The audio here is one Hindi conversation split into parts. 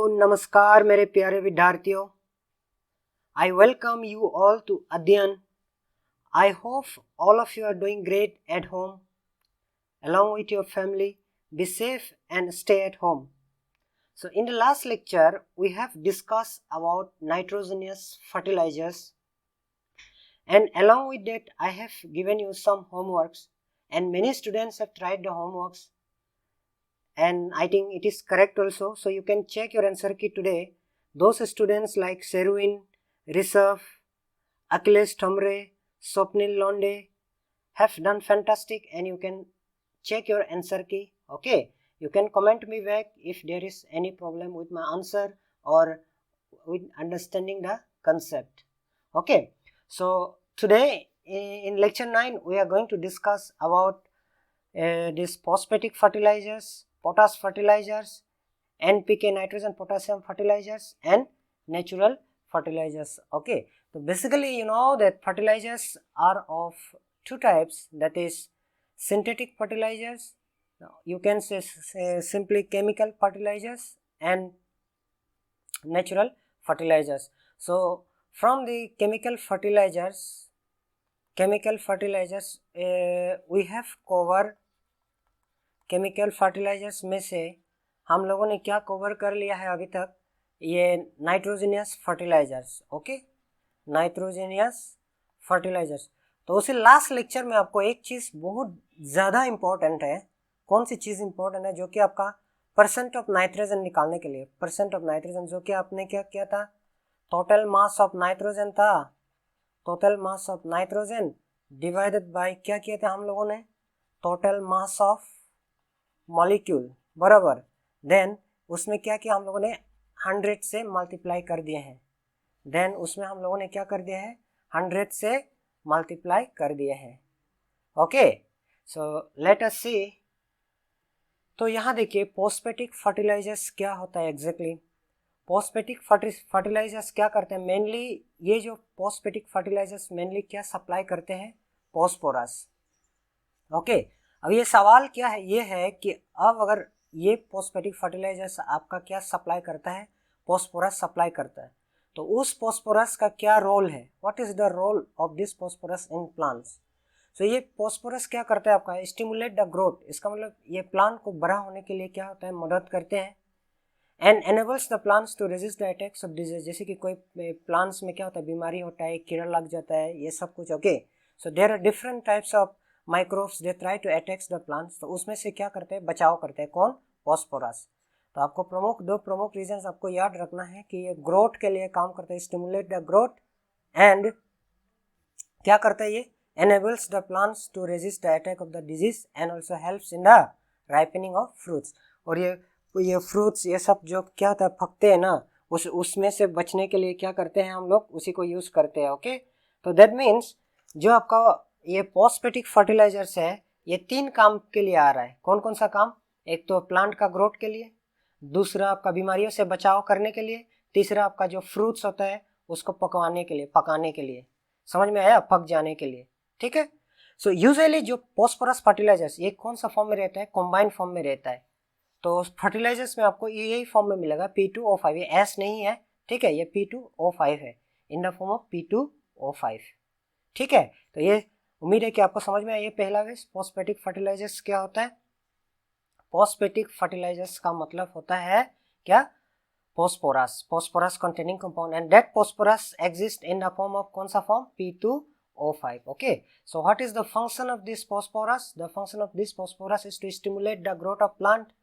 नमस्कार मेरे प्यारे विद्यार्थियों। I welcome you all to Adyan. I hope all of you are doing great at home along with your family. Be safe and stay at home. So in the last lecture we have discussed about nitrogenous fertilizers, and along with that I have given you some homeworks, and many students have tried the homeworks and I think it is correct also. So you can check your answer key today. Those students like Sherwin, Rishabh, Achilles Thomre, Swapnil Londe have done fantastic, and you can check your answer key. Okay, you can comment me back if there is any problem with my answer or with understanding the concept. Okay, so today in lecture 9 we are going to discuss about these phosphatic fertilizers, potash fertilizers, NPK nitrogen potassium fertilizers, and natural fertilizers. Okay, so basically you know that fertilizers are of two types, that is synthetic fertilizers, you can say simply chemical fertilizers, and natural fertilizers. So from the chemical fertilizers we have covered chemical fertilizers में से हम लोगों ने क्या कवर कर लिया है अभी तक, ये nitrogenous fertilizers. Okay, nitrogenous fertilizers. तो उसी लास्ट लेक्चर में आपको एक चीज़ बहुत ज़्यादा इम्पोर्टेंट है। कौन सी चीज़ इम्पोर्टेंट है? जो कि आपका परसेंट ऑफ नाइट्रोजन निकालने के लिए, परसेंट ऑफ नाइट्रोजन, जो कि आपने क्या किया था, टोटल मास ऑफ नाइट्रोजन था, total mass of nitrogen divided by क्या किया था हम लोगों ने, टोटल मास ऑफ मॉलिक्यूल, बराबर। देन उसमें क्या किया हम लोगों ने, 100 से मल्टीप्लाई कर दिए हैं। देन उसमें हम लोगों ने क्या कर दिया है, 100 से मल्टीप्लाई कर दिए हैं। ओके, सो लेट अस सी। तो यहाँ देखिए फॉस्फेटिक फर्टिलाइजर्स क्या होता है एग्जैक्टली। फॉस्फेटिक फर्टिलाइजर्स क्या करते हैं मेनली, ये जो फॉस्फेटिक फर्टिलाइजर्स मेनली क्या सप्लाई करते हैं, फॉस्फोरस। ओके, अब ये सवाल क्या है, ये है कि अब अगर ये फॉस्फेटिक फर्टिलाइजर्स आपका क्या सप्लाई करता है, फॉस्फोरस सप्लाई करता है, तो उस फॉस्फोरस का क्या रोल है, what is the role of this phosphorus in plants. So ये फॉस्फोरस क्या करता है आपका, स्टिमुलेट द ग्रोथ। इसका मतलब ये प्लांट को बड़ा होने के लिए क्या होता है, मदद करते हैं। And enables the plants to resist the attacks of disease. जैसे कि कोई प्लांट्स में क्या होता है, बीमारी होता है, कीड़ा लग जाता है, ये सब कुछ। Okay, so there are different types of microbes they try to attacks the plants. तो उसमें से क्या करते हैं, बचाव करते हैं, कौन, फॉस्फोरस। तो आपको दो प्रमुख रीजंस आपको याद रखना है कि ये ग्रोथ के लिए काम करता है, स्टिमुलेट द ग्रोथ, एंड क्या करता है, ये enables the plants to resist the attack of the disease and also helps in the ripening of fruits। और ये फ्रूट्स ये सब जो क्या होता है पकते हैं ना, उसमें से बचने के लिए क्या करते हैं हम लोग, उसी को यूज करते हैं। ओके, तो दैट मीन्स जो आपका ये फॉस्फेटिक फर्टिलाइजर्स है, ये 3 काम के लिए आ रहा है। कौन कौन सा काम, एक तो प्लांट का ग्रोथ के लिए, दूसरा आपका बीमारियों से बचाव करने के लिए, तीसरा आपका जो फ्रूट्स होता है उसको पकाने के लिए, समझ में आया, पक जाने के लिए, ठीक है। सो यूजुअली जो फॉस्फोरस फर्टिलाइजर्स ये कौन सा फॉर्म में रहता है, कॉम्बाइंड फॉर्म में रहता है। तो फर्टिलाइजर्स में आपको यही फॉर्म में मिलेगा, P2O5, ये S नहीं है, ठीक है, ये P2O5 है, in the form of P2O5, ठीक है। तो ये उम्मीद है कि आपको समझ में आया। ये पहला वेज फॉस्फेटिक फर्टिलाइजर्स क्या होता है। फॉस्फेटिक फर्टिलाइजर्स का मतलब होता है क्या, phosphorus containing compound, and that phosphorus exist in the form of कौन सा form, P2O5। okay, so what is the function of this phosphorus? The function of this phosphorus is to stimulate the growth of plant।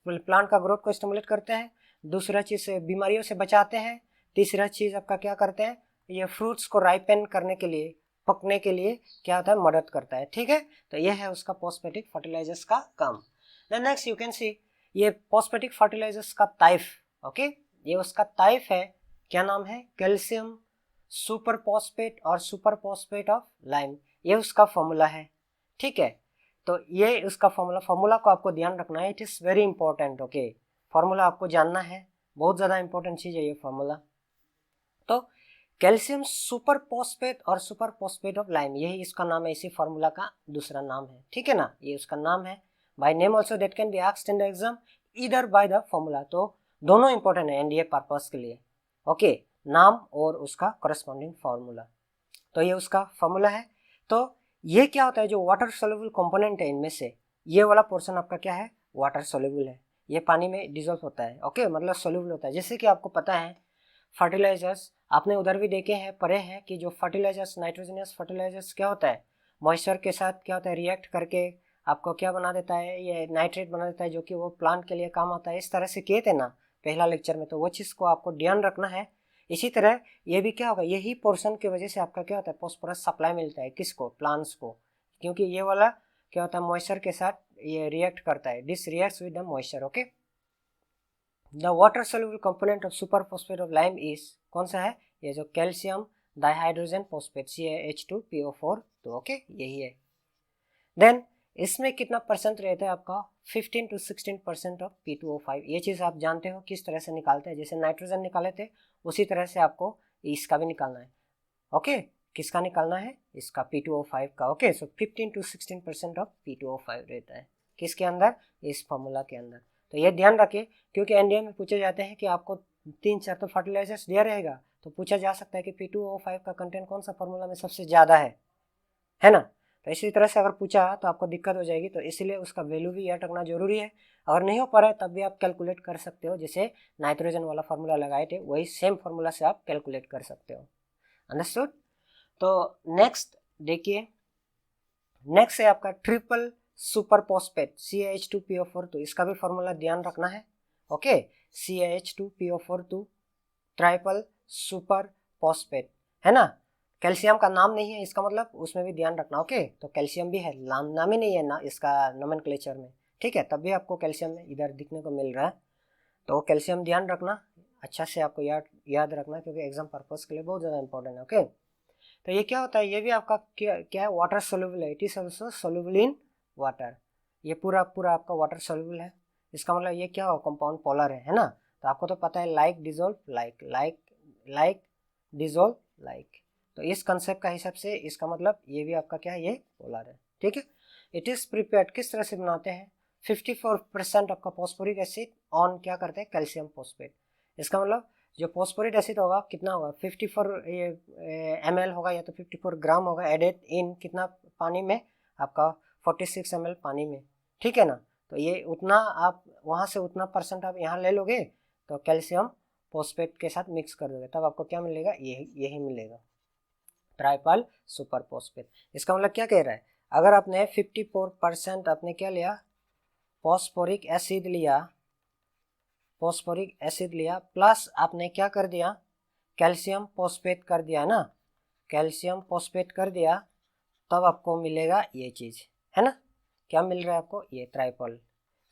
Plant का ग्रोथ को स्टिमुलेट करते हैं, दूसरा चीज बीमारियों से बचाते हैं, तीसरा चीज आपका क्या करते हैं, ये फ्रूट्स को राइपन करने के लिए, पकने के लिए क्या होता है, मदद करता है, ठीक है। तो ये है उसका फॉस्फेटिक फर्टिलाइजर्स का काम। Then next you can see ये फॉस्फेटिक फर्टिलाइजर्स का टाइप। ओके, ये उसका टाइप है, क्या नाम है, कैल्शियम सुपर फॉस्फेट और सुपर फॉस्फेट ऑफ लाइम, ये उसका फॉर्मूला है, ठीक है। तो ये उसका फॉर्मूला को आपको ध्यान रखना है, it is very important. Okay, formula आपको जानना है, बहुत ज़्यादा इंपॉर्टेंट चीज़ है ये फॉर्मूला। तो कैल्शियम सुपर फॉस्फेट और सुपर फॉस्फेट ऑफ लाइम, यही इसका नाम है, इसी फॉर्मूला का दूसरा नाम है, ठीक है ना, ये उसका नाम है। By name also that can be asked in the exam either by the formula. तो दोनों इंपॉर्टेंट है एनडीए पर्पस के लिए। ओके, नाम और उसका करस्पॉन्डिंग फार्मूला। तो ये उसका फार्मूला है। तो ये क्या होता है, जो वाटर सोल्यूबल कंपोनेंट है इनमें से ये वाला पोर्शन आपका क्या है, वाटर सोल्यूबल है, ये पानी में डिजोल्व होता है। ओके, मतलब सोल्यूबल होता है। जैसे कि आपको पता है फर्टिलाइजर्स आपने उधर भी देखे हैं, पढ़े हैं कि जो फर्टिलाइजर्स नाइट्रोजनियस फर्टिलाइजर्स क्या होता है, मॉइस्चर के साथ क्या होता है, रिएक्ट करके आपको क्या बना देता है, ये नाइट्रेट बना देता है, जो कि वो प्लांट के लिए काम आता है। इस तरह से किए थे ना पहला लेक्चर में, तो वो चीज़ को आपको ध्यान रखना है। इसी तरह ये भी क्या होगा, यही पोर्शन की वजह से आपका क्या होता है, फॉस्फोरस सप्लाई मिलता है किसको, प्लांट्स को, क्योंकि ये वाला क्या होता है मॉइस्चर के साथ ये रिएक्ट करता है, this reacts with the moisture. Okay, the water soluble component of super phosphate of lime is, कौन सा है, ये जो कैल्शियम डाइहाइड्रोजन फॉस्फेट CaH2PO4, तो ओके यही है। देन इसमें कितना परसेंट रहता है आपका, 15 to 16% ऑफ P2O5। ये चीज़ आप जानते हो किस तरह से निकालते हैं, जैसे नाइट्रोजन निकाले थे उसी तरह से आपको इसका भी निकालना है। ओके, किसका निकालना है, इसका P2O5 का। Okay, so 15 to 16% of P2O5 रहता है किसके अंदर, इस फॉर्मूला के अंदर। तो ये ध्यान रखिए, क्योंकि एनडीए में पूछे जाते हैं कि आपको 3-4 तो फर्टिलाइजर्स दिया रहेगा, तो पूछा जा सकता है कि P2O5 का कंटेंट कौन सा फॉर्मूला में सबसे ज़्यादा है ना। तो इसी तरह से अगर पूछा तो आपको दिक्कत हो जाएगी, तो इसीलिए उसका वैल्यू भी याद रखना जरूरी है। अगर नहीं हो पा रहा है तब भी आप कैलकुलेट कर सकते हो, जैसे नाइट्रोजन वाला फार्मूला लगाए थे वही सेम फार्मूला से आप कैलकुलेट कर सकते हो। अंडरस्टूड। तो नेक्स्ट देखिए, नेक्स्ट है आपका ट्रिपल सुपर फॉस्फेट CaH2PO4, तो इसका भी फार्मूला ध्यान रखना है। ओके, CaH2PO4 ट्राइपल सुपर फॉस्फेट है ना। कैल्शियम का नाम नहीं है, इसका मतलब उसमें भी ध्यान रखना। ओके, तो कैल्शियम भी है, नाम ही नहीं है ना इसका नोमेनक्लेचर में, ठीक है, तब भी आपको कैल्शियम इधर दिखने को मिल रहा है। तो कैल्शियम ध्यान रखना अच्छा से, आपको याद रखना, क्योंकि एग्जाम पर्पज के लिए बहुत ज़्यादा इंपॉर्टेंट है। ओके, तो ये क्या होता है, ये भी आपका क्या है, वाटर सोल्यूबल है, it is also soluble in water. ये पूरा आपका वाटर सोल्यूबल है। इसका मतलब ये क्या हो, कंपाउंड पोलर है ना। तो आपको तो पता है like dissolve like dissolve like, तो इस कंसेप्ट का हिसाब से इसका मतलब ये भी आपका क्या है, ये पोलर है, ठीक है। इट इज प्रिपेयर्ड किस तरह से बनाते हैं, 54% आपका फॉस्फोरिक एसिड ऑन क्या करते हैं, कैल्शियम फॉस्फेट। इसका मतलब जो फॉस्फोरिक एसिड होगा कितना होगा, 54 ml होगा या तो 54 ग्राम होगा, एडेड इन कितना पानी में, आपका 46 ml पानी में, ठीक है ना। तो ये उतना आप वहाँ से उतना परसेंट आप यहाँ ले लोगे, तो कैल्शियम फॉस्फेट के साथ मिक्स कर दोगे, तब आपको क्या मिलेगा, यही मिलेगा, ट्राइपल सुपर फॉस्फेट। इसका मतलब क्या कह रहा है, अगर आपने 54% आपने क्या लिया, फॉस्फोरिक एसिड लिया प्लस आपने क्या कर दिया, कैल्शियम फॉस्फेट कर दिया ना, कैल्शियम फॉस्फेट कर दिया, तब आपको मिलेगा ये चीज़, है ना। क्या मिल रहा है आपको, ये ट्राइपल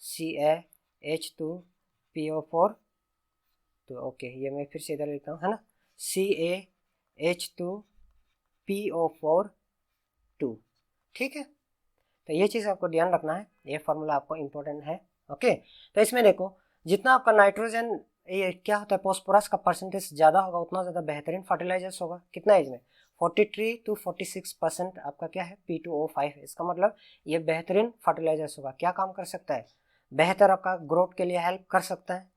CaH2PO4, तो ओके ये मैं फिर से इधर लिखता हूँ, है ना, CaH2PO4 ठीक है। तो ये चीज़ आपको ध्यान रखना है, ये फार्मूला आपको इंपॉर्टेंट है। ओके, तो इसमें देखो जितना आपका नाइट्रोजन ये क्या होता है, फॉस्फोरस का परसेंटेज ज़्यादा होगा उतना ज़्यादा बेहतरीन फर्टिलाइजर्स होगा। कितना है इसमें, 43 to 46% आपका क्या है, P2O5 है। इसका मतलब ये बेहतरीन फर्टिलाइजर्स होगा। क्या काम कर सकता है, बेहतर आपका ग्रोथ के लिए हेल्प कर सकता है,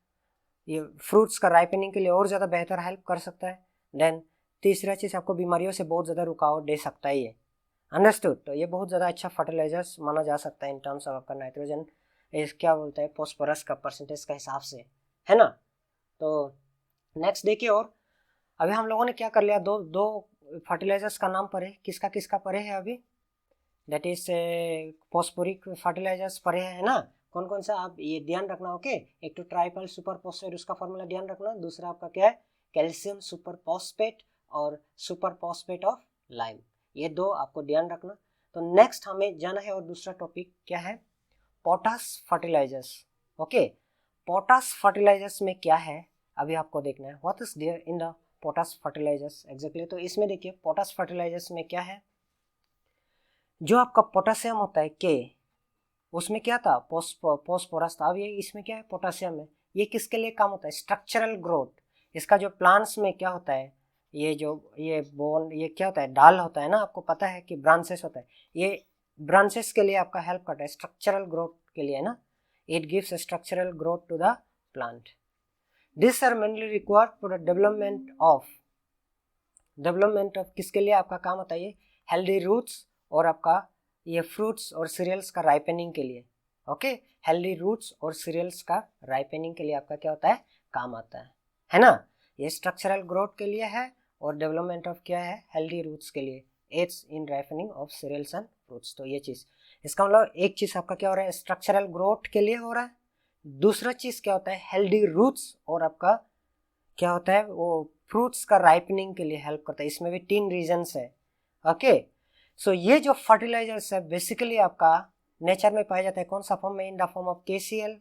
ये फ्रूट्स का राइपनिंग के लिए और ज़्यादा बेहतर हेल्प कर सकता है। देन तीसरा चीज़, आपको बीमारियों से बहुत ज़्यादा रुकावट दे सकता है ये। अंडरस्टूड। तो ये बहुत ज़्यादा अच्छा फर्टिलाइजर्स माना जा सकता है इन टर्म्स ऑफ आपका नाइट्रोजन इस क्या बोलते हैं फॉस्फोरस का परसेंटेज का हिसाब से, है ना। तो नेक्स्ट देखिए, और अभी हम लोगों ने क्या कर लिया, दो फर्टिलाइजर्स का नाम पढ़े, किसका किसका पढ़े है अभी, दैट इज फॉस्फोरिक फर्टिलाइजर्स पढ़े है ना। कौन कौन सा आप ये ध्यान रखना। ओके, एक तो ट्राइपल सुपर फॉस्फेट उसका फॉर्मूला ध्यान रखना, दूसरा आपका क्या है, कैल्शियम सुपर फॉस्फेट और सुपर फॉस्फेट ऑफ लाइम, ये दो आपको ध्यान रखना। तो नेक्स्ट हमें जाना है और दूसरा टॉपिक क्या है, potash fertilizers. Okay, potash fertilizers में क्या है अभी आपको देखना है, what is there in the potash fertilizers exactly. तो इसमें देखिए पोटास फर्टिलाइजर्स में क्या है, जो आपका पोटासियम होता है के, उसमें क्या था, फॉस्फोरस था, अब ये इसमें क्या है, पोटासियम है। ये किसके लिए काम होता है, स्ट्रक्चरल ग्रोथ। इसका जो प्लांट्स में क्या होता है, ये बोन ये क्या होता है, डाल होता है ना, आपको पता है कि ब्रांचेस होता है, ये ब्रांचेस के लिए आपका हेल्प करता है, स्ट्रक्चरल ग्रोथ के लिए ना, it gives structural growth to the plant. This are mainly required for the development of किसके लिए आपका काम होता है ये हेल्दी रूट्स और आपका ये फ्रूट्स और सीरियल्स का राइपनिंग के लिए। ओके, हेल्दी रूट्स और सीरियल्स का राइपनिंग के लिए आपका क्या होता है काम आता है ना। ये स्ट्रक्चरल ग्रोथ के लिए है और डेवलपमेंट ऑफ क्या है हेल्दी रूट्स के लिए, aids in ripening of cereals and fruits. तो ये चीज इसका मतलब एक चीज आपका क्या हो रहा है स्ट्रक्चरल ग्रोथ के लिए हो रहा है, दूसरा चीज क्या होता है हेल्दी रूट्स और आपका क्या होता है वो फ्रूट्स का राइपनिंग के लिए हेल्प करता है। इसमें भी 3 रीजंस है। ओके, सो ये जो फर्टिलाइजर्स है बेसिकली आपका नेचर में पाया जाता है कौन सा फॉर्म में, in the form of KCl,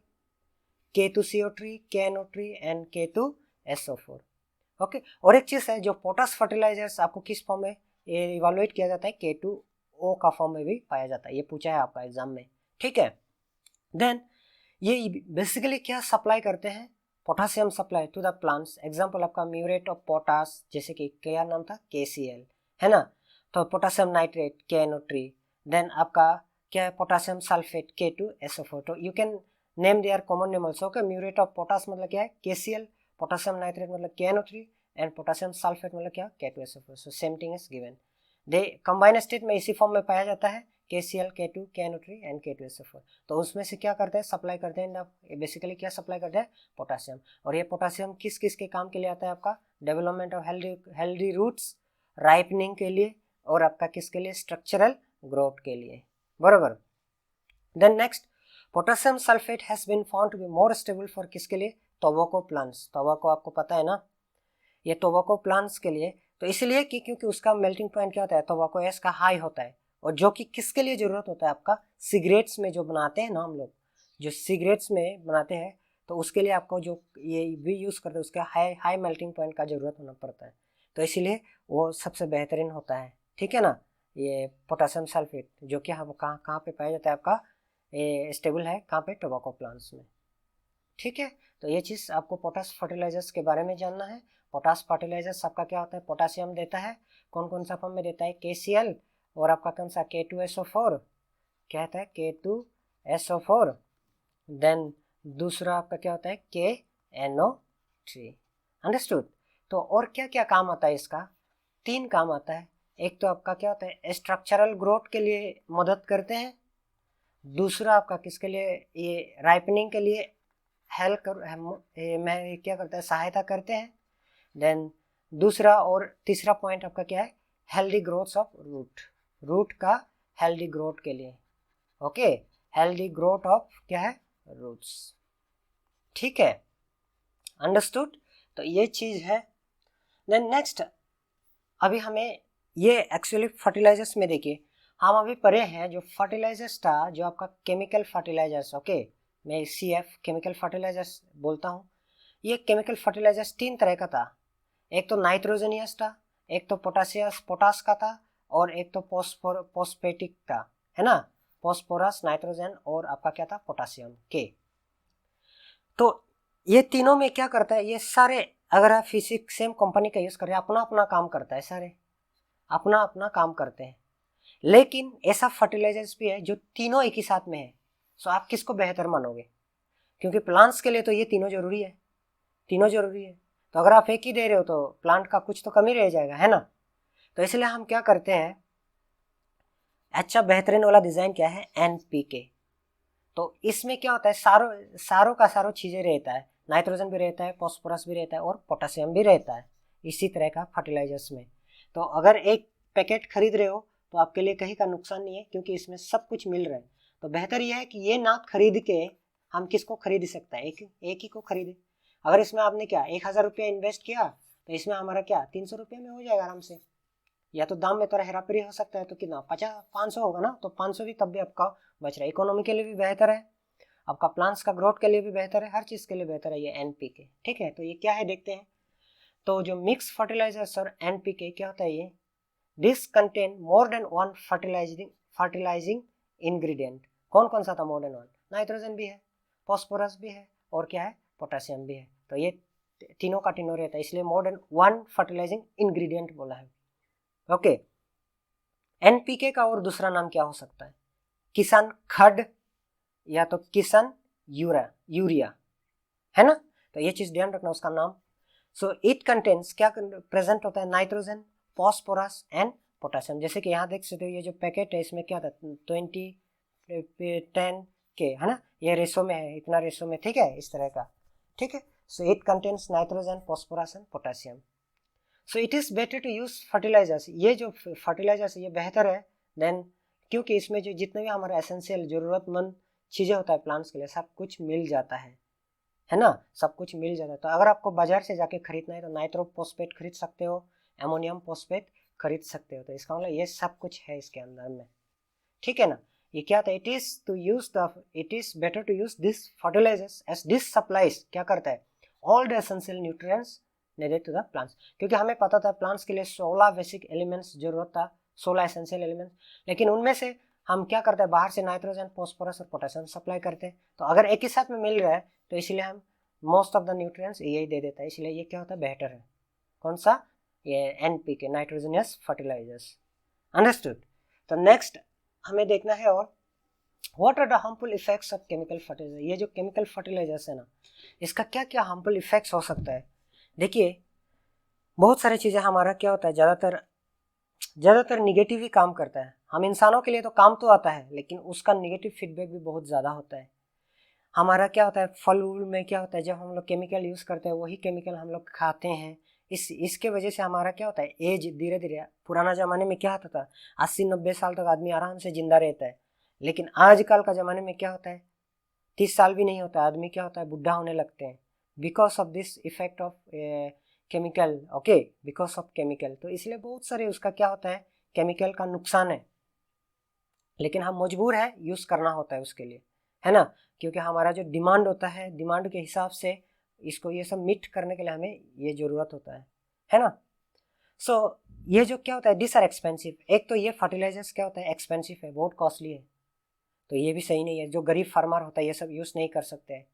K2CO3, KNO3 and K2SO4। Okay, और एक चीज है जो पोटास फर्टिलाइजर्स आपको किस फॉर्म में ये इवेलुएट किया जाता है K2O का फॉर्म में भी पाया जाता है, ये पूछा है आपका एग्जाम में। ठीक है, देन ये बेसिकली क्या सप्लाई करते हैं potassium supply to the plants. Example आपका म्यूरेट ऑफ पोटास, जैसे कि क्या नाम था KCl है ना, तो पोटासियम नाइट्रेट KNO3, देन आपका क्या है पोटासियम सल्फेट K2SO4। तो you can name their common name also. Okay, muriate of potash मतलब क्या है KCl, पोटासियम नाइट्रेट मतलब KNO3 एंड पोटासियम सल्फेट मतलब क्या K2SO4। So same thing is given, they combined state में इसी फॉर्म में पाया जाता है KCl, K2, KNO3 and K2SO4। तो उसमें से क्या करते हैं सप्लाई करते हैं ना, बेसिकली क्या सप्लाई करते हैं पोटासियम। और ये पोटासियम किस किस के काम के लिए आता है आपका development of healthy roots, ripening के लिए और आपका किसके लिए स्ट्रक्चरल ग्रोथ के लिए, बराबर। Then next potassium sulphate has been found to be more stable for किसके लिए टोबैको प्लांट्स। टोबैको आपको पता है ना, ये टोबैको प्लांट्स के लिए, तो इसलिए कि क्योंकि उसका मेल्टिंग पॉइंट क्या होता है टोबैको एश का हाई होता है, और जो कि किसके लिए जरूरत होता है आपका सिगरेट्स में जो बनाते हैं ना हम लोग, जो सिगरेट्स में बनाते हैं तो उसके लिए आपको जो ये भी यूज़ करते हैं उसका हाई मेल्टिंग पॉइंट का जरूरत होना पड़ता है, तो इसीलिए वो सबसे बेहतरीन होता है। ठीक है ना, ये पोटासियम सल्फेट जो कि हम कहाँ पे पाया जाता है आपका ये स्टेबल है कहाँ पे टोबैको प्लांट्स में। ठीक है, तो ये चीज़ आपको पोटास फर्टिलाइजर्स के बारे में जानना है। पोटास फर्टिलाइजर्स आपका क्या होता है पोटासियम देता है, कौन कौन सा फॉर्म में देता है KCl और आपका कौन सा K2SO4, क्या होता है K2SO4, देन दूसरा आपका क्या होता है KNO3। अंडरस्टूड। तो और क्या क्या काम आता है इसका, 3 काम आता है। एक तो आपका क्या होता है स्ट्रक्चरल ग्रोथ के लिए मदद करते हैं, दूसरा आपका किसके लिए ये राइपनिंग के लिए हेल्प कर मैं क्या करता है सहायता करते हैं, देन दूसरा और तीसरा पॉइंट आपका क्या है हेल्दी ग्रोथ ऑफ रूट का हेल्दी ग्रोथ के लिए। ओके, हेल्दी ग्रोथ ऑफ क्या है रूट्स। ठीक है, अंडरस्टूड। तो ये चीज है। देन नेक्स्ट अभी हमें ये एक्चुअली फर्टिलाइजर्स में देखिए हम अभी पढ़े हैं जो फर्टिलाइजर्स था जो आपका केमिकल फर्टिलाइजर्स। ओके, मैं CF केमिकल फर्टिलाइजर्स बोलता हूँ। ये केमिकल फर्टिलाइजर्स 3 तरह का था, एक तो नाइट्रोजनियस था, एक तो पोटास का था और एक तो फॉस्फेटिक था, है ना, फॉस्फोरस नाइट्रोजन और आपका क्या था पोटासियम के। तो ये तीनों में क्या करता है ये सारे, अगर आप फिजिक्स सेम कंपनी का यूज कर रहे हैं अपना अपना काम करता है, सारे अपना अपना काम करते हैं, लेकिन ऐसा फर्टिलाइजर्स भी है जो तीनों एक ही साथ में है। सो आप किसको बेहतर मानोगे, क्योंकि प्लांट्स के लिए तो ये तीनों जरूरी है, तीनों जरूरी है। तो अगर आप एक ही दे रहे हो तो प्लांट का कुछ तो कमी रह जाएगा, है ना। तो इसलिए हम क्या करते हैं अच्छा बेहतरीन वाला डिजाइन क्या है NPK। तो इसमें क्या होता है सारों का सारों चीजें रहता है, नाइट्रोजन भी रहता है, फॉस्फोरस भी रहता है और पोटासियम भी रहता है इसी तरह का फर्टिलाइजर्स में। तो अगर एक पैकेट खरीद रहे हो तो आपके लिए कहीं का नुकसान नहीं है क्योंकि इसमें सब कुछ मिल रहा है। तो बेहतर यह है कि ये ना खरीद के हम किसको खरीद सकते हैं, एक ही को खरीदे। अगर इसमें आपने क्या 1000 रुपया इन्वेस्ट किया तो इसमें हमारा क्या 300 रुपये में हो जाएगा आराम से, या तो दाम में थोड़ा हेराफेरी हो सकता है तो कितना 500 होगा ना, तो 500 भी तब भी आपका बच रहा है, इकोनॉमी के लिए भी बेहतर है, आपका प्लांट्स का ग्रोथ के लिए भी बेहतर है, हर चीज़ के लिए बेहतर है ये NPK। ठीक है, तो ये क्या है देखते हैं। तो जो मिक्स फर्टिलाइजर्स और NPK क्या होता है ये, this contain more than 1 fertilising ingredient. कौन कौन सा था मोर देन 1, नाइट्रोजन भी है, फॉस्फोरस भी है और क्या है पोटासियम भी है। तो ये तीनों का तीनों रहता है, इसलिए मोर देन 1 फर्टिलाइजिंग इंग्रेडिएंट बोला है। ओके, NPK का और दूसरा नाम क्या हो सकता है, किसान खड या तो किसान यूरिया, है ना। तो ये चीज़ ध्यान रखना उसका नाम। सो इट कंटेन्स क्या प्रेजेंट होता है, नाइट्रोजन, फॉस्फोरस एंड पोटेशियम। जैसे कि यहाँ देख सकते हो ये जो पैकेट है इसमें क्या था 20:10 के, है ना, ये रेशो में है, इतना रेशो में, ठीक है, इस तरह का, ठीक है। So it contains nitrogen, phosphorus and potassium. So it is better to use fertilizers, ये जो फर्टिलाइजर्स ये बेहतर है देन, क्योंकि इसमें जो जितने भी हमारा एसेंशियल ज़रूरतमंद चीज़ें होता है प्लांट्स के लिए सब कुछ मिल जाता है ना, सब कुछ मिल जाता है। तो अगर आपको बाजार से जाके खरीदना है तो नाइट्रो फॉस्फेट खरीद सकते हो, एमोनियम फॉस्फेट खरीद सकते हो। तो इसका मतलब ये सब कुछ है इसके अंदर में, ठीक है ना। ये क्या था, it is better to use this fertilizers as this supplies क्या करता है all the essential nutrients needed to the plants. क्योंकि हमें पता था प्लांट्स के लिए 16 बेसिक एलिमेंट्स जरूरत था, 16 एसेंशियल एलिमेंट्स, लेकिन उनमें से हम क्या करते हैं बाहर से नाइट्रोजन, फॉस्फोरस और पोटेशियम सप्लाई करते हैं। तो अगर एक ही साथ में मिल रहा है तो इसलिए हम मोस्ट ऑफ द न्यूट्रिएंट्स यही दे देता है, इसलिए ये क्या होता है बेहतर है। कौन सा, ये NPK, नाइट्रोजनियस फर्टिलाइजर्स, अंडरस्टूड। तो नेक्स्ट हमें देखना है और what are the harmful effects of chemical fertilizer. ये जो केमिकल फर्टिलाइजर्स है ना, इसका क्या क्या हार्मफुल इफेक्ट्स हो सकता है। देखिए बहुत सारी चीज़ें, हमारा क्या होता है ज़्यादातर निगेटिव ही काम करता है। हम इंसानों के लिए तो काम तो आता है लेकिन उसका निगेटिव फीडबैक भी बहुत ज़्यादा होता है। हमारा क्या होता है फल वूल में क्या होता है, जब हम लोग केमिकल यूज़ करते हैं वही केमिकल हम लोग खाते हैं, इसके वजह से हमारा क्या होता है एज धीरे धीरे, पुराना ज़माने में क्या होता था 80-90 साल तक आदमी आराम से जिंदा रहता है, लेकिन आजकल का ज़माने में क्या होता है 30 साल भी नहीं होता है, आदमी क्या होता है बुढ़ा होने लगते हैं, because of this effect of chemical, okay, because of chemical. तो इसलिए बहुत सारे उसका क्या होता है केमिकल का नुकसान है, लेकिन हम मजबूर है यूज़ करना होता है उसके लिए, है ना, क्योंकि हमारा जो डिमांड होता है डिमांड के हिसाब से इसको ये सब मीट करने के लिए हमें ये ज़रूरत होता है ना। सो ये जो क्या होता है दिस आर एक्सपेंसिव, एक तो ये फर्टिलाइजर्स क्या होता है एक्सपेंसिव है, बहुत कॉस्टली है, तो ये भी सही नहीं है। जो गरीब फार्मर होता है ये सब यूज़ नहीं कर सकते हैं।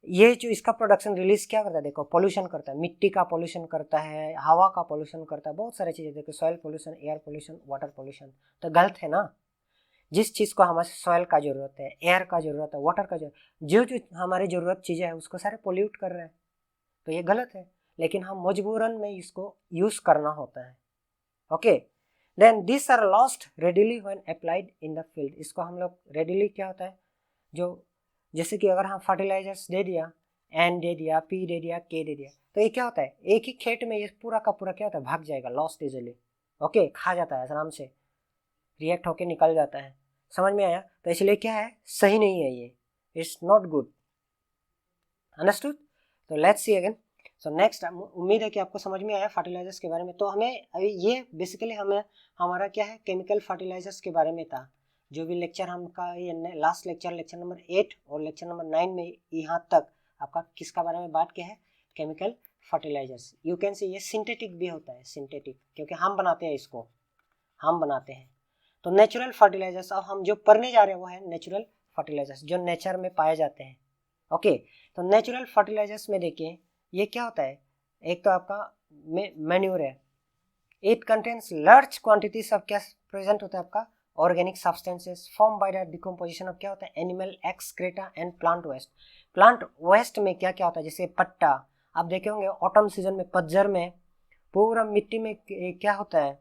ये जो इसका प्रोडक्शन रिलीज क्या करता है, देखो पोल्यूशन करता है, मिट्टी का पोल्यूशन करता है, हवा का पोल्यूशन करता है, बहुत सारी चीज़ें, देखो soil pollution, air pollution, water pollution, तो गलत है ना। जिस चीज़ को हमारे सॉइल का ज़रूरत है, एयर का ज़रूरत है, वाटर का ज़रूरत, जो हमारी ज़रूरत चीज़ें हैं उसको सारे पोल्यूट कर रहे हैं, तो ये गलत है, लेकिन हम मजबूरन में इसको यूज़ करना होता है, okay. Then this are lost readily when applied in the field, इसको हम लोग रेडिली क्या होता है जो, जैसे कि अगर हम फर्टिलाइजर्स दे दिया, N दे दिया, P दे दिया, K दे दिया, तो ये क्या होता है एक ही खेत में ये पूरा का पूरा क्या होता है भाग जाएगा, लॉस्ट इजिली, ओके, खा जाता है आराम से, रिएक्ट होके निकल जाता है, समझ में आया। तो इसलिए क्या है सही नहीं है ये, इट्स नॉट गुड, अंडरस्टूड। तो let's see again. So next, उम्मीद है कि आपको समझ में आया फर्टिलाइजर्स के बारे में। तो हमें अभी ये बेसिकली हमें हमारा क्या है केमिकल फर्टिलाइजर्स के बारे में था, जो भी लेक्चर हमका ये लास्ट लेक्चर नंबर 8 और लेक्चर नंबर 9 में यहाँ तक आपका किसका बारे में बात किया है, chemical fertilisers. You can see ये सिंथेटिक भी होता है, सिंथेटिक क्योंकि हम बनाते हैं इसको, हम बनाते हैं। तो नेचुरल फर्टिलाइजर्स, अब हम जो पढ़ने जा रहे हैं वो है नेचुरल फर्टिलाइजर्स जो नेचर में पाए जाते हैं, ओके। तो नेचुरल फर्टिलाइजर्स में देखिए ये क्या होता है, एक तो आपका मैन्योर है, it contains large quantities of क्या प्रेजेंट होता है आपका organic substances form by the decomposition of क्या होता है animal excreta and plant waste. Plant waste में क्या क्या होता है, जैसे पट्टा, आप देखे होंगे ऑटम सीजन में पतझड़ में पूरा मिट्टी में क्या होता है,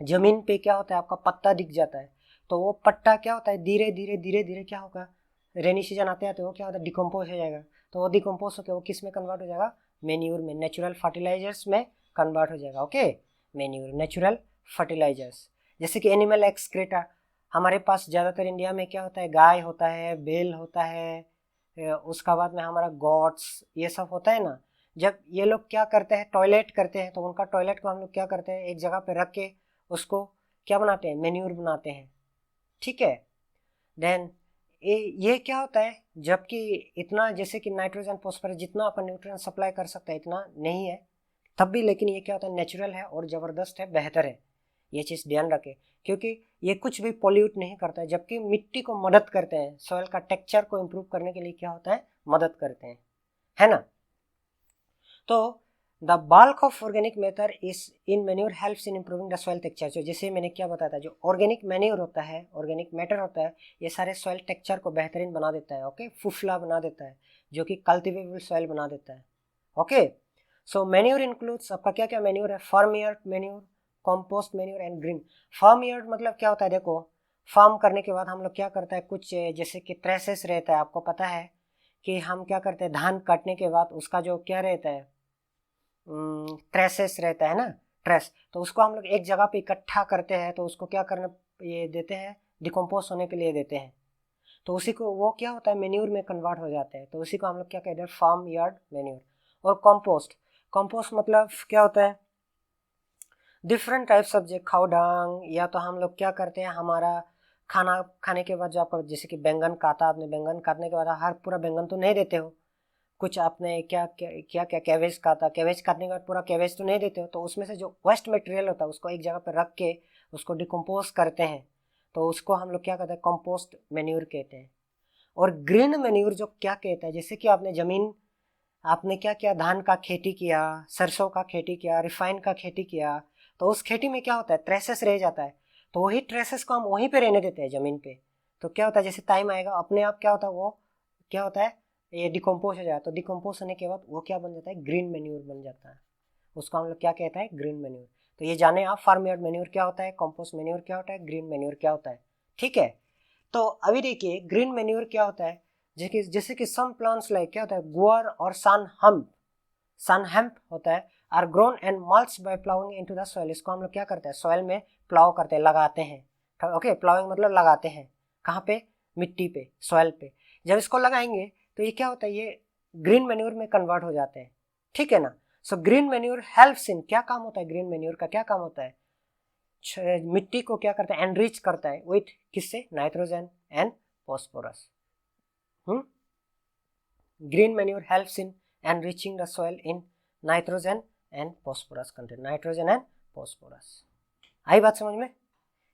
जमीन पे क्या होता है आपका पत्ता दिख जाता है, तो वो पट्टा क्या होता है धीरे धीरे क्या होगा, रेनी सीजन आते आते वो क्या होता है डिकम्पोज हो जाएगा, तो वो डिकम्पोज होकर वो किस में कन्वर्ट हो जाएगा, मेन्यूर में, नेचुरल फर्टिलाइजर्स में कन्वर्ट हो जाएगा, ओके। मेन्यूर नेचुरल फर्टिलाइजर्स, जैसे कि एनिमल एक्सक्रेटा, हमारे पास ज़्यादातर इंडिया में क्या होता है गाय होता है, बैल होता है, उसका बाद में हमारा गॉट्स ये सब होता है ना। जब ये लोग क्या करते हैं टॉयलेट करते हैं, तो उनका टॉयलेट को हम लोग क्या करते हैं एक जगह पे रख के उसको क्या बनाते हैं मेन्यूर बनाते हैं, ठीक है। देन ये क्या होता है, जबकि इतना जैसे कि नाइट्रोजन फॉस्फोरस जितना अपन न्यूट्रिएंट सप्लाई कर सकते हैं इतना नहीं है तब भी, लेकिन ये क्या होता है नेचुरल है और ज़बरदस्त है, बेहतर है, ये चीज़ ध्यान रखें, क्योंकि ये कुछ भी पॉल्यूट नहीं करता है, जबकि मिट्टी को मदद करते हैं, सॉइल का टेक्सचर को इम्प्रूव करने के लिए क्या होता है मदद करते हैं, है ना। तो the bulk of organic matter is in manure helps in improving the soil texture, जो जैसे मैंने क्या बताया था जो ऑर्गेनिक मैन्योर होता है, ऑर्गेनिक मैटर होता है, ये सारे सॉइल टेक्सचर को बेहतरीन बना देता है, ओके, फुफला बना देता है, जो कि कल्टिवेबल सॉइल बना देता है। ओके, सो मैन्योर इंक्लूड्स, आपका क्या क्या मैन्योर है, farm yard manure, compost manure and green. Farm yard मतलब क्या होता है, देखो फार्म करने के बाद हम लोग क्या करते हैं, कुछ जैसे कि ट्रेसेस रहता है, आपको पता है कि हम क्या करते हैं, धान काटने के बाद उसका जो क्या रहता है, ट्रेसेस रहता है ना, ट्रेस, तो उसको हम लोग एक जगह पे इकट्ठा करते हैं, तो उसको क्या करना, ये देते हैं, डिकम्पोज होने के लिए देते हैं, तो उसी को वो क्या होता है, मेन्यूर में कन्वर्ट हो जाते हैं, तो उसी को हम लोग क्या कहते हैं, फार्म यार्ड मेन्यूर। और कंपोस्ट, कंपोस्ट मतलब क्या होता है, डिफरेंट टाइप्स ऑफ जो खाओ डांग, या तो हम लोग क्या करते हैं, हमारा खाना खाने के बाद जो आपका जैसे कि बैंगन काटा, आपने बैंगन काटने के बाद हर पूरा बैंगन तो नहीं देते हो, कुछ आपने क्या क्या क्या क्या कैबेज काटा, कैबेज काटने के बाद पूरा कैबेज तो नहीं देते हो, तो उसमें से जो वेस्ट मटेरियल होता है उसको एक जगह पर रख के उसको डिकम्पोज करते हैं, तो उसको हम लोग क्या कहते हैं, कंपोस्ट मैन्यूर कहते हैं। और ग्रीन मैन्यूर जो क्या कहता है, जैसे कि आपने ज़मीन, आपने क्या किया, धान का खेती किया, सरसों का खेती किया, रिफाइन का खेती किया, तो उस खेती में क्या होता है, ट्रेसेस रह जाता है, तो वही ट्रेसेस को हम वहीं पे रहने देते हैं ज़मीन पे, तो क्या होता है, जैसे टाइम आएगा अपने आप क्या होता है, वो क्या होता है, ये डिकम्पोज हो जाए, तो डिकम्पोज होने के बाद वो क्या बन जाता है, ग्रीन मैन्यूर बन जाता है, उसको हम लोग क्या कहते हैं, ग्रीन मैन्यूर। तो ये जाने आप फार्म यार्ड मैन्यूर क्या होता है, कंपोस्ट मैन्यूर क्या होता है, ग्रीन मैन्यूर क्या होता है, ठीक है। तो अभी देखिए ग्रीन मैन्यूर क्या होता है, जैसे कि सम प्लांट्स लाइक क्या होता है, गुआर और सन हेम्प होता है, are grown and mulch by ploughing into the soil, इसको हम लोग क्या करते हैं, सॉइल में प्लाउ करते हैं, लगाते हैं। ओके, प्लाउइंग मतलब लगाते हैं, कहाँ पे, मिट्टी पे, सॉइल पे। जब इसको लगाएंगे तो ये क्या होता है, ये ग्रीन मैन्यूर में कन्वर्ट हो जाते हैं, ठीक है ना। सो ग्रीन मैन्यूर हेल्प्स इन, क्या काम होता है, ग्रीन मैन्यूर का क्या काम होता है, मिट्टी को क्या करता है, एनरिच करता है विथ किससे, nitrogen and phosphorus. Green manure helps in enriching the soil in nitrogen and phosphorus content, nitrogen and phosphorus. आई बात समझ में,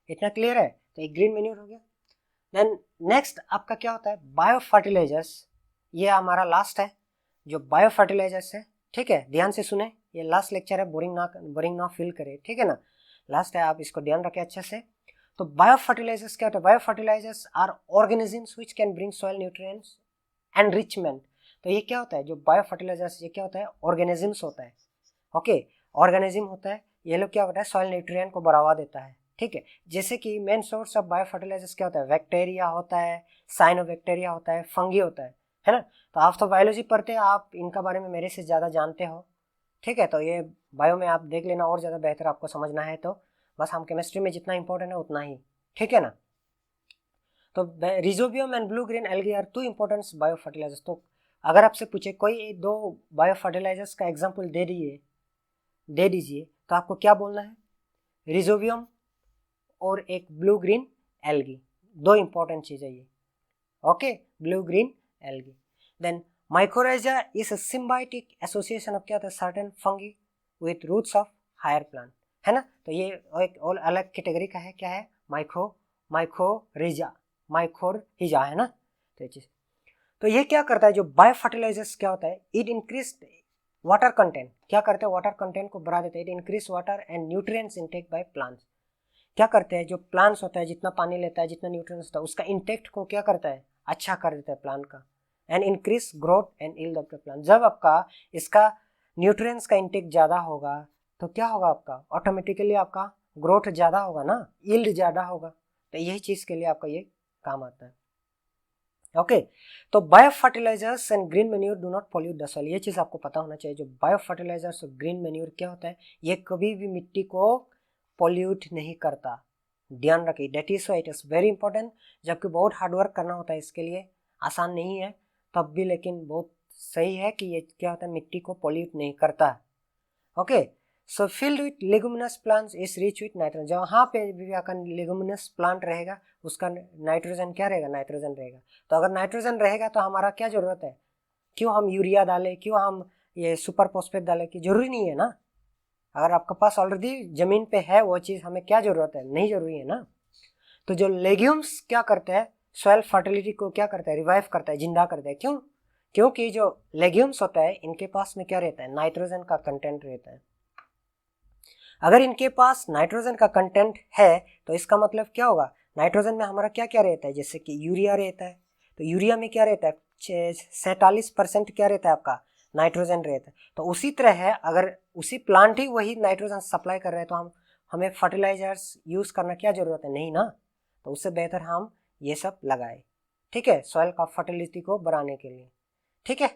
इतना क्लियर है, तो एक ग्रीन मैन्यूर हो गया। देन नेक्स्ट आपका क्या होता है, बायो फर्टिलाइजर्स, ये हमारा लास्ट है जो बायो फर्टिलाइजर्स है, ठीक है, ध्यान से सुने, ये लास्ट लेक्चर है, बोरिंग ना फील करे, ठीक है ना, लास्ट है, आप इसको ध्यान रखें अच्छे से। तो बायो फर्टिलाइजर्स क्या होता है, bio fertilisers are organisms which can bring soil nutrients enrichment. तो ये क्या होता है, जो बायो फर्टिलाइजर्स, ये क्या होता है, ऑर्गेनिजम्स होता है, ओके, ऑर्गेनिज्म होता है, ये लोग क्या होता है, सॉइल न्यूट्रिएंट को बढ़ावा देता है, ठीक है। जैसे कि main source of bio fertilisers क्या होता है, बैक्टीरिया होता है, साइनोबैक्टीरिया होता है, फंगी होता है ना। तो आप तो बायोलॉजी पढ़ते हैं, आप इनका बारे में मेरे से ज़्यादा जानते हो, ठीक है, तो ये बायो में आप देख लेना, और ज़्यादा बेहतर आपको समझना है तो बस, हम केमिस्ट्री में जितना इंपॉर्टेंट है उतना ही, ठीक है ना। तो rhizobium and blue green algae are two important biofertilisers. तो अगर आपसे पूछे कोई दो बायो फर्टिलाइजर्स का एग्जाम्पल दे दीजिए, तो आपको क्या बोलना है, रिजोबियम और एक ब्लू ग्रीन एल्गी, दो इंपॉर्टेंट चीज़ें ये, okay, blue green algae. Then mycorrhiza is a symbiotic association of क्या होता है, certain fungi with roots of higher plant, है ना। तो ये एक और अलग कैटेगरी का है, क्या है, माइकोरिजा है ना। तो ये चीज़, तो ये क्या करता है, जो बायो फर्टिलाइजर्स क्या होता है, इट इंक्रीज वाटर कंटेंट, क्या करते हैं, वाटर कंटेंट को बढ़ा देते हैं, it increase water and nutrients intake by plants. क्या करते हैं, जो प्लांट्स होता है जितना पानी लेता है, जितना न्यूट्रिएंट्स होता है, उसका इंटेक्ट को क्या करता है, अच्छा कर देता है प्लांट का, and increase growth and yield of the plant. जब आपका इसका न्यूट्रिएंट्स का इंटेक ज़्यादा होगा तो क्या होगा, आपका ऑटोमेटिकली आपका ग्रोथ ज़्यादा होगा ना, यील्ड ज़्यादा होगा, तो यही चीज़ के लिए आपका ये काम आता है, ओके। तो bio fertilisers and green manure do not pollute the soil, ये चीज़ आपको पता होना चाहिए, जो बायो फर्टिलाइजर्स और ग्रीन मैन्योर क्या होता है, ये कभी भी मिट्टी को पॉल्यूट नहीं करता, ध्यान रखिए, that is why it is very important, जबकि बहुत हार्डवर्क करना होता है इसके लिए, आसान नहीं है तब भी, लेकिन बहुत सही है कि ये क्या होता है, मिट्टी को पॉल्यूट नहीं करता, okay. So field with leguminous plants is rich with nitrogen, जहाँ पे भी आपका लेगुमिनस प्लांट रहेगा उसका नाइट्रोजन क्या रहेगा, नाइट्रोजन रहेगा। तो अगर नाइट्रोजन रहेगा तो हमारा क्या जरूरत है, क्यों हम यूरिया डालें, क्यों हम ये सुपर फॉस्फेट डालें, कि जरूरी नहीं है ना। अगर आपके पास ऑलरेडी जमीन पे है वो चीज़, हमें क्या जरूरत है, नहीं जरूरी है ना। तो जो लेग्यूम्स क्या करते हैं, सॉइल फर्टिलिटी को क्या करता है, रिवाइव करता है, जिंदा करता है, क्यों, क्योंकि जो लेग्यूम्स होता है इनके पास में क्या रहता है, नाइट्रोजन का कंटेंट रहता है। अगर इनके पास नाइट्रोजन का कंटेंट है तो इसका मतलब क्या होगा, नाइट्रोजन में हमारा क्या क्या रहता है, जैसे कि यूरिया रहता है, तो यूरिया में क्या रहता है 47% क्या रहता है आपका नाइट्रोजन रहता है। तो उसी तरह है, अगर उसी प्लांट ही वही नाइट्रोजन सप्लाई कर रहे हैं तो हमें फर्टिलाइजर्स यूज करना क्या जरूरत है, नहीं ना। तो उससे बेहतर हम ये सब लगाए, ठीक है, सॉइल का फर्टिलिटी को बढ़ाने के लिए, ठीक है।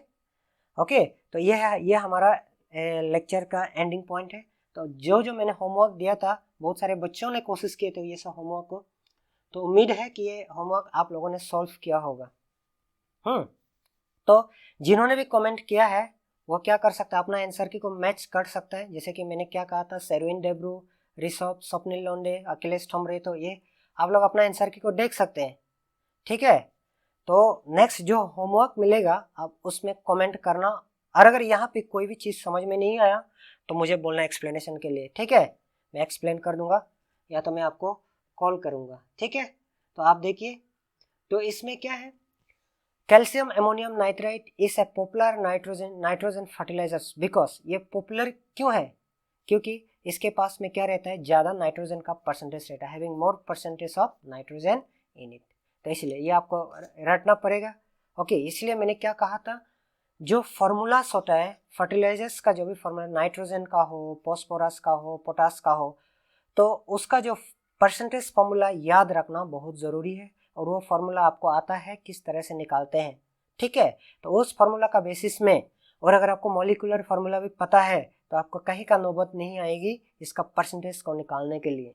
ओके, तो ये है, ये हमारा लेक्चर का एंडिंग पॉइंट है। तो जो मैंने होमवर्क दिया था, बहुत सारे बच्चों ने कोशिश किए थे ये सब होमवर्क को, तो उम्मीद है कि ये होमवर्क आप लोगों ने सॉल्व किया होगा। तो जिन्होंने भी कमेंट किया है वो क्या कर सकता है, अपना आंसर की को मैच कर सकता है। जैसे कि मैंने क्या कहा था, सेरविन डेब्रू, रिसोप, स्वप्निल लोंडे, अखिलेश ठोमरे, तो ये आप लोग अपना आंसर की को देख सकते हैं, ठीक है। तो नेक्स्ट जो होमवर्क मिलेगा आप उसमें कमेंट करना, और अगर यहाँ पे कोई भी चीज़ समझ में नहीं आया तो मुझे बोलना एक्सप्लेनेशन के लिए, ठीक है, मैं एक्सप्लेन कर दूंगा या तो मैं आपको कॉल करूंगा, ठीक है। तो आप देखिए, तो इसमें क्या है, calcium ammonium nitrite is a popular nitrogen fertilisers because, ये पॉपुलर क्यों है, क्योंकि इसके पास में क्या रहता है, ज़्यादा नाइट्रोजन का परसेंटेज रहता है, having more percentage of nitrogen in it. तो इसलिए ये आपको रटना पड़ेगा। ओके, इसलिए मैंने क्या कहा था, जो फॉर्मूलास होता है फर्टिलाइजर्स का, जो भी फॉर्मूला नाइट्रोजन का हो, फॉस्फोरस का हो, पोटास का हो, तो उसका जो परसेंटेज फॉर्मूला याद रखना बहुत ज़रूरी है, और वो फार्मूला आपको आता है किस तरह से निकालते हैं, ठीक है। तो उस फार्मूला का बेसिस में, और अगर आपको मॉलिक्यूलर फार्मूला भी पता है तो आपको कहीं का नौबत नहीं आएगी इसका परसेंटेज को निकालने के लिए,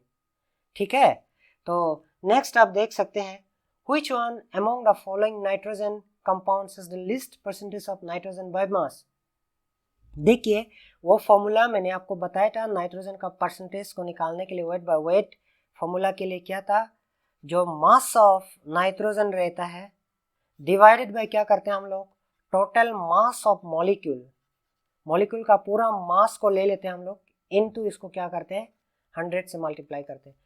ठीक है। तो नेक्स्ट आप देख सकते हैं, which one among the following nitrogen compounds is the least percentage of nitrogen by mass। देखिए, वो फॉर्मूला मैंने आपको बताया था नाइट्रोजन का परसेंटेज को निकालने के लिए, वेट बाय वेट फॉर्मूला के लिए क्या था, जो मास ऑफ नाइट्रोजन रहता है डिवाइडेड बाय क्या करते हैं हम लोग, total mass of molecule, molecule का पूरा मास को ले लेते हैं हम लोग, इनटू इसको क्या करते हैं 100 से मल्टीप्लाई करते हैं।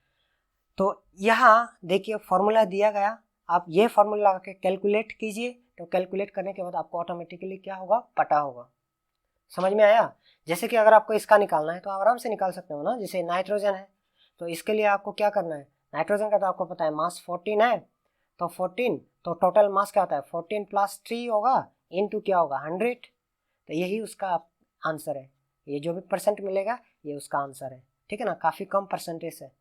तो यहाँ देखिए फॉर्मूला दिया गया, आप ये फॉर्मूला लगा के कैलकुलेट कीजिए, तो कैलकुलेट करने के बाद आपको ऑटोमेटिकली क्या होगा, पता होगा। समझ में आया। जैसे कि अगर आपको इसका निकालना है तो आराम से निकाल सकते हो ना, जैसे नाइट्रोजन है तो इसके लिए आपको क्या करना है, नाइट्रोजन का तो आपको पता है मास 14 है, तो 14, तो टोटल मास क्या होता है 14 + 3 होगा, इनटू क्या होगा 100, तो यही उसका आंसर है। ये जो भी परसेंट मिलेगा ये उसका आंसर है, ठीक है ना, काफ़ी कम परसेंटेज है,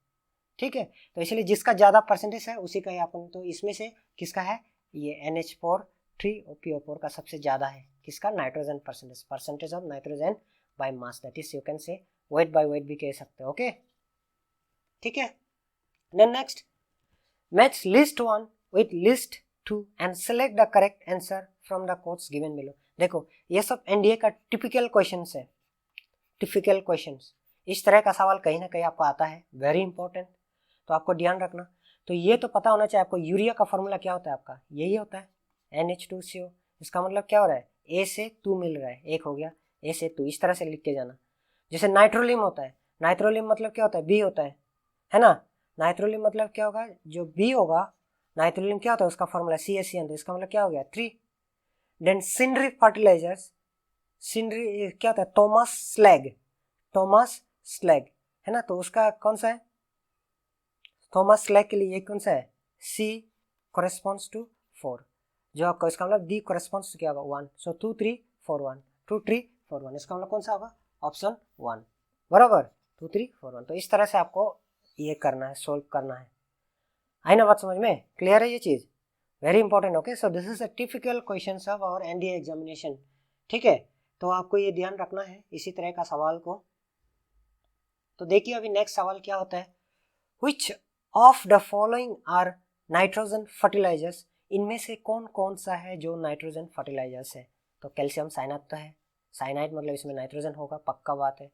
ठीक है। तो इसलिए जिसका ज़्यादा परसेंटेज है उसी का ही अपन, तो इसमें से किसका है, ये NH4 3PO4 का सबसे ज़्यादा है, किसका, nitrogen percentage of nitrogen by mass, that is you can say weight by weight भी कह सकते हो, ओके, ठीक है। Then next, match list 1 with list 2 and select the correct answer from the codes given below. देखो ये सब NDA का टिपिकल क्वेश्चन है, टिपिकल क्वेश्चन, इस तरह का सवाल कहीं ना कहीं आपको आता है, वेरी इंपॉर्टेंट, तो आपको ध्यान रखना। तो ये तो पता होना चाहिए आपको, यूरिया का फॉर्मूला क्या होता है आपका, यही होता है NH2CO। इसका मतलब क्या हो रहा है, A से 2 मिल रहा है, एक हो गया A से 2, इस तरह से लिख के जाना। जैसे नाइट्रोलियम होता है, नाइट्रोलियम मतलब क्या होता है, B होता है ना, नाइट्रोलियम मतलब क्या होगा, जो B होगा, नाइट्रोलियम क्या होता है उसका फॉर्मूला CaCN, तो इसका मतलब क्या हो गया 3। देन सिंड्री फर्टिलाइजर्स, सिंड्री क्या होता है, थॉमस स्लैग है ना, तो उसका कौन सा है, थॉमस स्लैग के लिए ये कौन सा है, C corresponds to 4, जो आपका इसका मतलब D corresponds to क्या होगा 1, सो 2 3 4 1, 2 3 4 1, इसका मतलब कौन सा होगा, ऑप्शन 1, बराबर 2 3 4 1। तो इस तरह से आपको ये करना है, सोल्व करना है। आई ना बात समझ में, क्लियर है ये चीज़, very important. Okay, so this is a typical question of our NDA examination, ठीक है। तो आपको ये ध्यान रखना है इसी तरह का सवाल को। तो देखिए अभी नेक्स्ट सवाल क्या होता है, which of the following are nitrogen fertilisers, इनमें से कौन कौन सा है जो नाइट्रोजन फर्टिलाइजर्स है। तो कैल्शियम साइनाइड तो है, साइनाइड मतलब इसमें नाइट्रोजन होगा, पक्का बात है।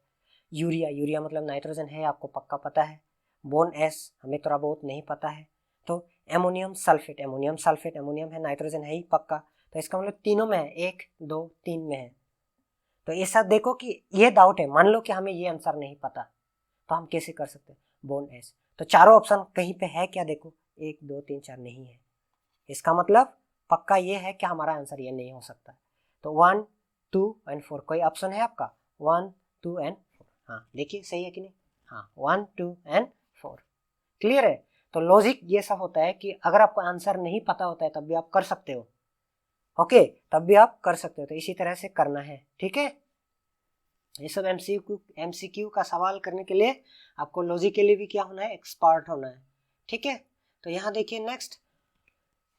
यूरिया मतलब नाइट्रोजन है, आपको पक्का पता है। बोन एस हमें थोड़ा बहुत नहीं पता है। तो एमोनियम सल्फेट अमोनियम है, नाइट्रोजन है ही पक्का, तो इसका मतलब तीनों में है, 1 2 3 में है। तो ऐसा देखो कि ये डाउट है, मान लो कि हमें ये आंसर नहीं पता, तो हम कैसे कर सकते हैं, बोन एस, तो चारों ऑप्शन कहीं पे है क्या, देखो 1 2 3 4 नहीं है, इसका मतलब पक्का ये है कि हमारा आंसर ये नहीं हो सकता। तो 1 2 एंड 4 कोई ऑप्शन है आपका, 1 2 एंड 4, हाँ देखिए सही है कि नहीं, हाँ 1 2 एंड 4, क्लियर है। तो लॉजिक ये सब होता है कि अगर आपको आंसर नहीं पता होता है तब भी आप कर सकते हो, ओके, तब भी आप कर सकते हो। तो इसी तरह से करना है, ठीक है। ये सब एमसीक्यू का सवाल करने के लिए आपको लॉजिकली भी क्या होना है, एक्सपर्ट होना है, ठीक है। तो यहाँ देखिए नेक्स्ट,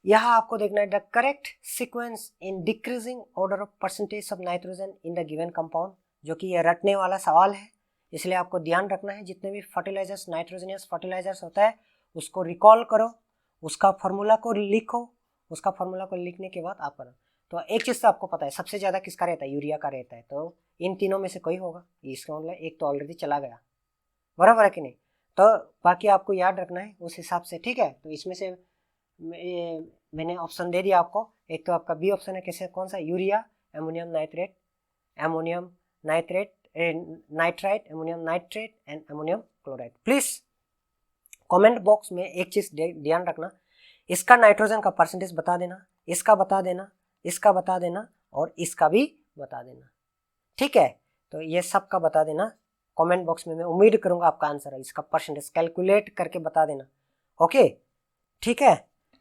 यहाँ आपको देखना है the correct sequence in decreasing order of percentage of nitrogen in the given compound, जो कि ये रटने वाला सवाल है, इसलिए आपको ध्यान रखना है जितने भी फर्टिलाइजर्स, नाइट्रोजनियस फर्टिलाइजर्स होता है उसको रिकॉल करो, उसका फॉर्मूला को लिखो, उसका फॉर्मूला को लिखने के बाद आप करो। तो एक चीज़ तो आपको पता है सबसे ज़्यादा किसका रहता है, यूरिया का रहता है, तो इन तीनों में से कोई होगा, इसका मतलब एक तो ऑलरेडी चला गया, बराबर है कि नहीं। तो बाकी आपको याद रखना है उस हिसाब से, ठीक है। तो इसमें से मैंने ऑप्शन दे दिया आपको, एक तो आपका बी ऑप्शन है, कैसे, कौन सा, urea, ammonium nitrate, ammonium nitrate, nitrite, ammonium nitrate and ammonium chloride. Please comment box में एक चीज ध्यान रखना, इसका नाइट्रोजन का परसेंटेज बता देना, इसका बता देना, इसका बता देना और इसका भी बता देना, ठीक है। तो ये सब का बता देना कमेंट बॉक्स में, मैं उम्मीद करूंगा आपका आंसर है, इसका परसेंटेज कैलकुलेट करके बता देना, ओके, ठीक है।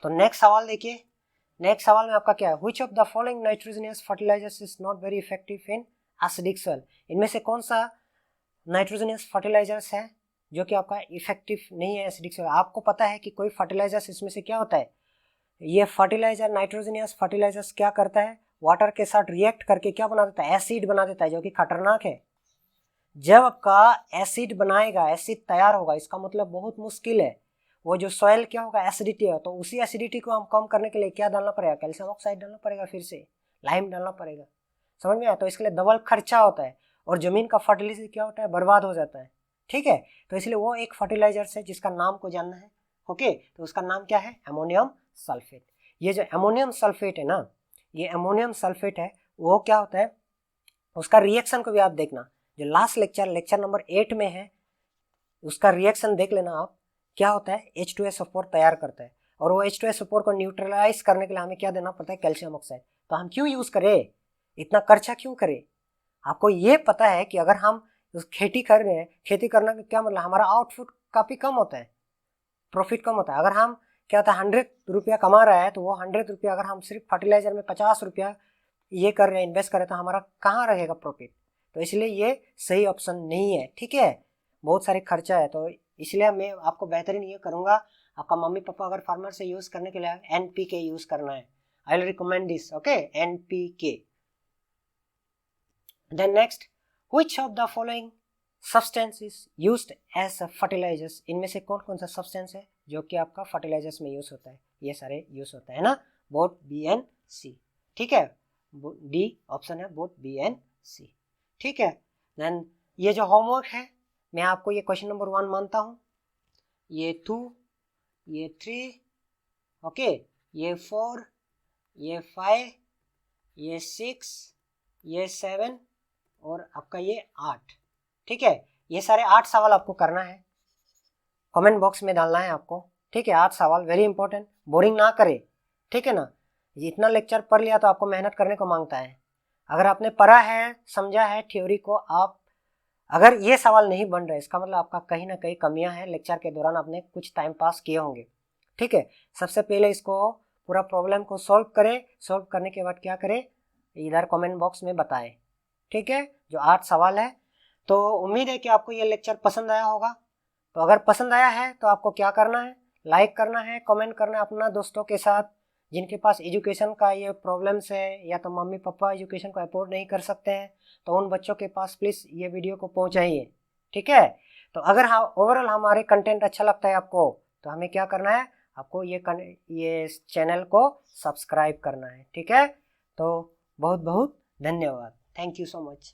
तो नेक्स्ट सवाल देखिए, नेक्स्ट सवाल में आपका क्या है, which of the following nitrogenous fertilisers is not very effective in acidic soil, इनमें से कौन सा नाइट्रोजनियस फर्टिलाइजर्स है जो कि आपका इफेक्टिव नहीं है एसिडिक सॉइल। आपको पता है कि कोई फर्टिलाइजर्स इसमें से क्या होता है, ये फर्टिलाइजर नाइट्रोजनियस फर्टिलाइजर्स क्या करता है, वाटर के साथ रिएक्ट करके क्या बना देता है, एसिड बना देता है, जो कि खतरनाक है। जब आपका एसिड बनाएगा, एसिड तैयार होगा, इसका मतलब बहुत मुश्किल है, वो जो सॉइल क्या होगा, एसिडिटी है, तो उसी एसिडिटी को हम कम करने के लिए क्या डालना पड़ेगा, कैल्शियम ऑक्साइड डालना पड़ेगा, फिर से लाइम डालना पड़ेगा, समझ में आया। तो इसके लिए डबल खर्चा होता है और जमीन का फर्टिलाइजर क्या होता है, बर्बाद हो जाता है, ठीक है। तो इसलिए वो एक फर्टिलाइजर है जिसका नाम को जानना है, ओके। तो उसका नाम क्या है, अमोनियम सल्फेट। ये जो अमोनियम सल्फेट है ना, ये अमोनियम सल्फेट है, वो क्या होता है, उसका रिएक्शन को भी आप देखना, जो लास्ट लेक्चर नंबर 8 में है, उसका रिएक्शन देख लेना आप, क्या होता है, H2SO4 तैयार करता है, और वो H2SO4 को न्यूट्रलाइज करने के लिए हमें क्या देना पड़ता है, कैल्शियम ऑक्साइड। तो हम क्यों यूज करें, इतना खर्चा क्यों करें। आपको ये पता है कि अगर हम खेती कर रहे हैं, खेती करने का क्या मतलब, हमारा आउटपुट काफी कम होता है, प्रॉफिट कम होता है। अगर हम क्या होता है 100 रुपया कमा रहा है, तो वो 100 रुपया अगर हम सिर्फ फर्टिलाइजर में 50 रुपया ये कर रहे हैं, इन्वेस्ट कर रहे हैं, तो हमारा कहाँ रहेगा प्रॉफिट। तो इसलिए ये सही ऑप्शन नहीं है, ठीक है, बहुत सारे खर्चा है। तो इसलिए मैं आपको बेहतरीन ये करूँगा, आपका मम्मी पापा अगर फार्मर से यूज़ करने के लिए NPK यूज़ करना है, I will recommend this, okay, NPK। Then next, which of the following substance is used as fertilisers, इनमें से कौन कौन सा सब्सटेंस है जो कि आपका फर्टिलाइजर्स में यूज होता है, ये सारे यूज होता है ना, बोथ B and C, ठीक है, डी ऑप्शन है, बोथ B and C, ठीक है। देन ये जो होमवर्क है, मैं आपको ये क्वेश्चन नंबर 1 मानता हूँ, ये 2, ये 3, ओके, ये 4, ये 5, ये 6, ये 7 और आपका ये 8, ठीक है। ये सारे 8 सवाल आपको करना है, कमेंट बॉक्स में डालना है आपको, ठीक है। 8 सवाल वेरी इंपॉर्टेंट, बोरिंग ना करे, ठीक है ना। इतना लेक्चर पढ़ लिया तो आपको मेहनत करने को मांगता है। अगर आपने पढ़ा है, समझा है थ्योरी को, आप अगर ये सवाल नहीं बन रहे, इसका मतलब आपका कहीं ना कहीं कमियां हैं, लेक्चर के दौरान आपने कुछ टाइम पास किए होंगे, ठीक है। सबसे पहले इसको पूरा प्रॉब्लम को सॉल्व करें, सॉल्व करने के बाद क्या करें, इधर कमेंट बॉक्स में बताएं, ठीक है। जो 8 सवाल है, तो उम्मीद है कि आपको ये लेक्चर पसंद आया होगा। तो अगर पसंद आया है तो आपको क्या करना है, लाइक करना है, कमेंट करना है अपना दोस्तों के साथ, जिनके पास एजुकेशन का ये प्रॉब्लम्स है, या तो मम्मी पापा एजुकेशन को अफोर्ड नहीं कर सकते हैं, तो उन बच्चों के पास प्लीज़ ये वीडियो को पहुंचाइए, ठीक है। तो अगर ओवरऑल हमारे कंटेंट अच्छा लगता है आपको, तो हमें क्या करना है, आपको ये चैनल को सब्सक्राइब करना है, ठीक है। तो बहुत बहुत धन्यवाद, थैंक यू सो मच।